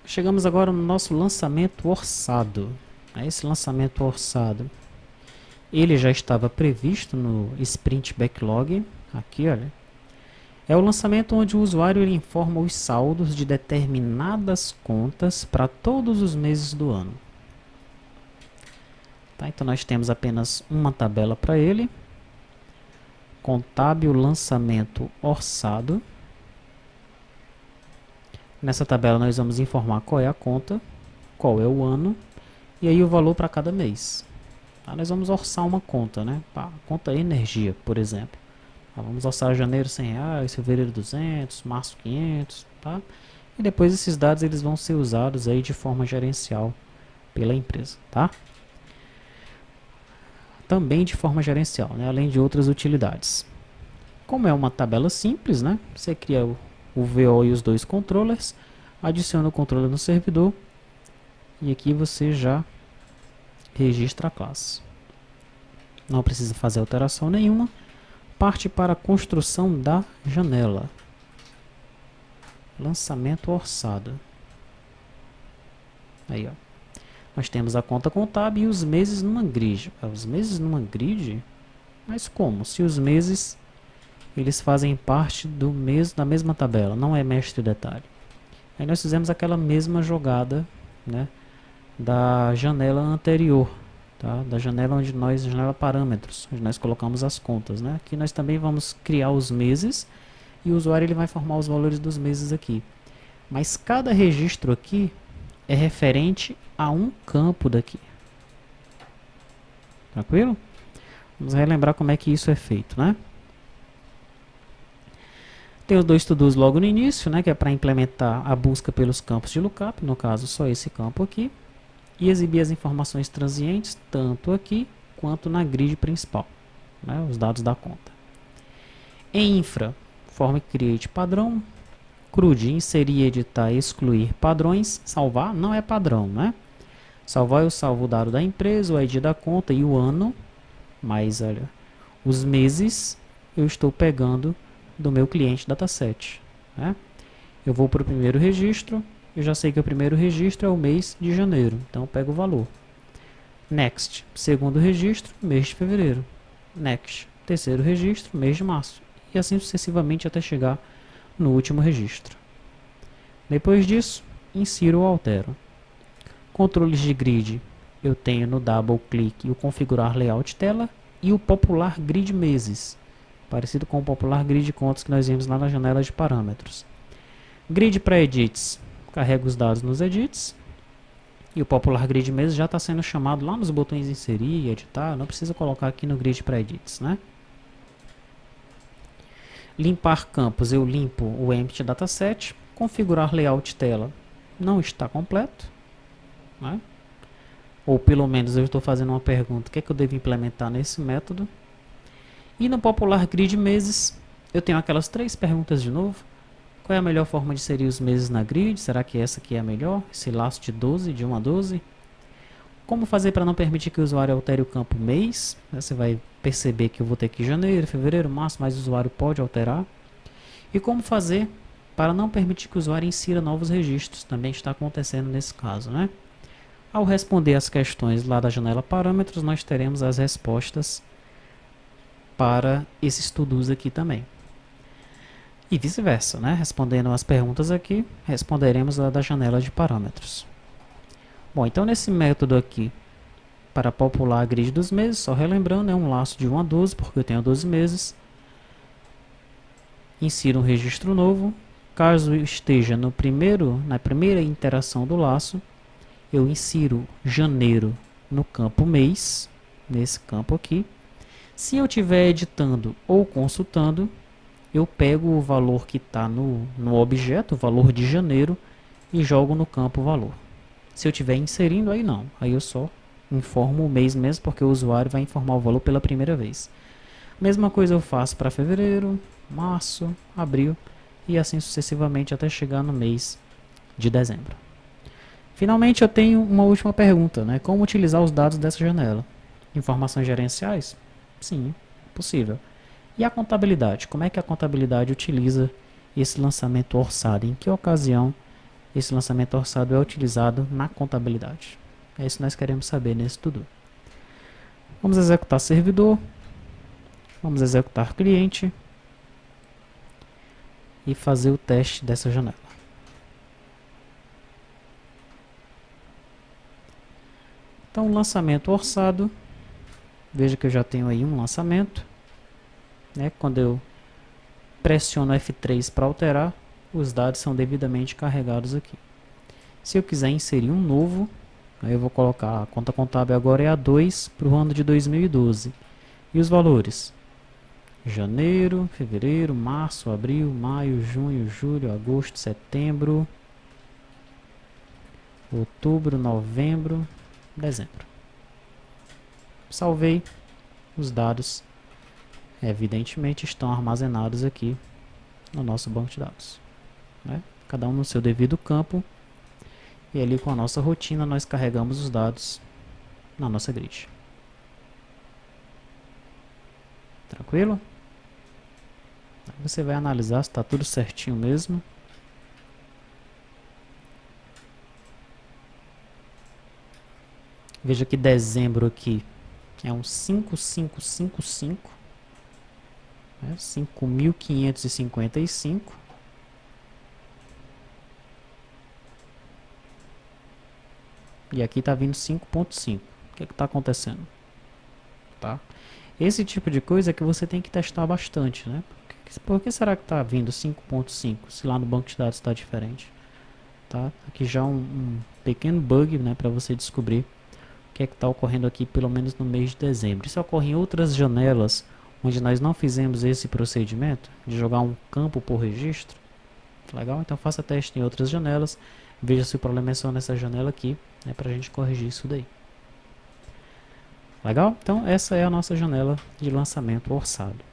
Chegamos agora no nosso lançamento orçado. Esse lançamento orçado, ele já estava previsto no Sprint Backlog. Aqui, olha. É o lançamento onde o usuário ele informa os saldos de determinadas contas para todos os meses do ano. Tá, então nós temos apenas uma tabela para ele. Contábil lançamento orçado. Nessa tabela nós vamos informar qual é a conta, qual é o ano e aí o valor para cada mês. Tá, nós vamos orçar uma conta, né? Conta energia, por exemplo. Tá, vamos orçar janeiro R$100, fevereiro 200, março 500, tá? E depois esses dados eles vão ser usados aí de forma gerencial pela empresa, tá? Também de forma gerencial, né? Além de outras utilidades. Como é uma tabela simples, né? Você cria o VO e os dois controllers, adiciona o controller no servidor e aqui você já registra a classe. Não precisa fazer alteração nenhuma. Parte para a construção da janela. Lançamento orçado. Aí, ó. Nós temos a conta contábil e os meses numa grid. Os meses numa grid? Mas como? Se os meses eles fazem parte do mês da mesma tabela, não é mestre detalhe. Aí nós fizemos aquela mesma jogada, né, da janela anterior, tá? Da janela onde nós, janela parâmetros, onde nós colocamos as contas, né? Aqui nós também vamos criar os meses e o usuário ele vai formar os valores dos meses aqui. Mas cada registro aqui é referente a um campo daqui. Tranquilo? Vamos relembrar como é que isso é feito, né? Tem os dois to-dos logo no início, né, que é para implementar a busca pelos campos de lookup, no caso só esse campo aqui, e exibir as informações transientes tanto aqui quanto na grid principal, né, os dados da conta. Em infra, form create padrão, CRUD, inserir, editar, excluir padrões, salvar não é padrão, né? Salvar eu salvo o dado da empresa, o ID da conta e o ano, mas olha, os meses eu estou pegando do meu cliente dataset, né? Eu vou para o primeiro registro, eu já sei que o primeiro registro é o mês de janeiro, então eu pego o valor. Next, segundo registro, mês de fevereiro. Next, terceiro registro, mês de março. E assim sucessivamente até chegar no último registro. Depois disso, insiro ou altero. Controles de grid, eu tenho no double click o configurar layout tela e o popular grid meses, parecido com o popular grid contas que nós vimos lá na janela de parâmetros. Grid para edits, carrega os dados nos edits. E o popular grid meses já está sendo chamado lá nos botões inserir e editar, não precisa colocar aqui no grid para edits, né? Limpar campos, eu limpo o empty dataset. Configurar layout tela, não está completo, né? Ou pelo menos eu estou fazendo uma pergunta, o que é que eu devo implementar nesse método? E no popular grid meses, eu tenho aquelas três perguntas de novo. Qual é a melhor forma de inserir os meses na grid? Será que essa aqui é a melhor? Esse laço de 12, de 1 a 12? Como fazer para não permitir que o usuário altere o campo mês? Você vai perceber que eu vou ter aqui janeiro, fevereiro, março, mas o usuário pode alterar. E como fazer para não permitir que o usuário insira novos registros? Também está acontecendo nesse caso, né? Ao responder as questões lá da janela parâmetros, nós teremos as respostas para esses to-dos aqui também. E vice-versa, né? Respondendo as perguntas aqui, responderemos lá da janela de parâmetros. Bom, então nesse método aqui, para popular a grid dos meses, só relembrando, é um laço de 1 a 12, porque eu tenho 12 meses. Insiro um registro novo. Caso esteja na primeira interação do laço, eu insiro janeiro no campo mês, nesse campo aqui. Se eu estiver editando ou consultando, eu pego o valor que está no objeto, o valor de janeiro, e jogo no campo valor. Se eu estiver inserindo, aí não. Aí eu só informo o mês mesmo, porque o usuário vai informar o valor pela primeira vez. Mesma coisa eu faço para fevereiro, março, abril e assim sucessivamente até chegar no mês de dezembro. Finalmente eu tenho uma última pergunta, né? Como utilizar os dados dessa janela? Informações gerenciais? Sim, possível. E a contabilidade? Como é que a contabilidade utiliza esse lançamento orçado? Em que ocasião esse lançamento orçado é utilizado na contabilidade. É isso que nós queremos saber nesse tudo. Vamos executar servidor, vamos executar cliente e fazer o teste dessa janela. Então, lançamento orçado, veja que eu já tenho aí um lançamento, né? Quando eu pressiono F3 para alterar, os dados são devidamente carregados aqui. Se eu quiser inserir um novo, aí eu vou colocar a conta contábil agora é A2 para o ano de 2012. E os valores? Janeiro, fevereiro, março, abril, maio, junho, julho, agosto, setembro, outubro, novembro, dezembro. Salvei. Os dados, evidentemente, estão armazenados aqui no nosso banco de dados, né? Cada um no seu devido campo. E ali com a nossa rotina nós carregamos os dados na nossa grid. Tranquilo? Aí você vai analisar se está tudo certinho mesmo. Veja que dezembro aqui é um 5555, né? 5.555. E aqui está vindo 5.5. O que está acontecendo? Tá? Esse tipo de coisa é que você tem que testar bastante, né? Por que será que está vindo 5.5 se lá no banco de dados está diferente? Tá? Aqui já um pequeno bug, né, para você descobrir o que é que está ocorrendo aqui, pelo menos no mês de dezembro. Isso ocorre em outras janelas onde nós não fizemos esse procedimento de jogar um campo por registro. Legal? Então faça teste em outras janelas, veja se o problema é só nessa janela aqui, né, para a gente corrigir isso daí. Legal? Então essa é a nossa janela de lançamento orçado.